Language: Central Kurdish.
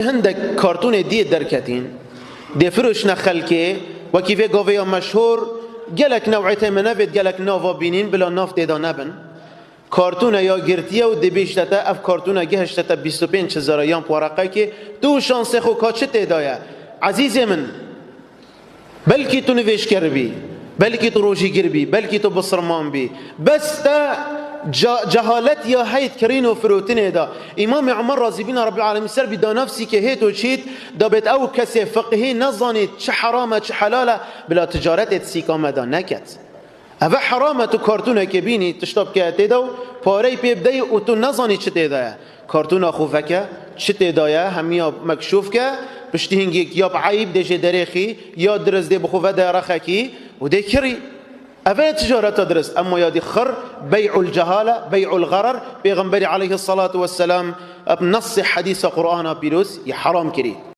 هندك كرتون دي دركتين دي فروش نخلكي وكيف قوية مشهور جالك نوعيته منافد جالك نوفا بينين بلا ناف ديدا نبن كرتون يا جرتيه و دبيشتتا اف كرتون جهشتتا 25,000 يوم ورقه كي تو شانس خو كاچ تدايا عزيزي من بلكي تو نويش كربي بلكي تو روجي كربي بلكي تو بصرمان بي بس تا جهالت يا هيت كرينو فروتين دا امام عمر رضي بنا رب العالمين سر بدا نفسي كهيت وشيت دابت او كسي فقهي نظنت چه حرامه چه حلاله بلا تجارت اتسيكا مدا نكت اوه حرامه تو کارتونه که بینی تشتاب که تیدو پاره پی بدهی و تو نزانی چه تیدایه کارتون خوفه که چه تیدایه همیا مکشوف که پشتی هنگی یا بعیب دیجه درخی یا درست دی بخوفه درخه کی و دی کری اوه تجارت درست اما یادی خر بیع الجهاله بیع الغرر پیغمبر علیه الصلاة والسلام بنص حدیث قرآن پیروز یه حرام کری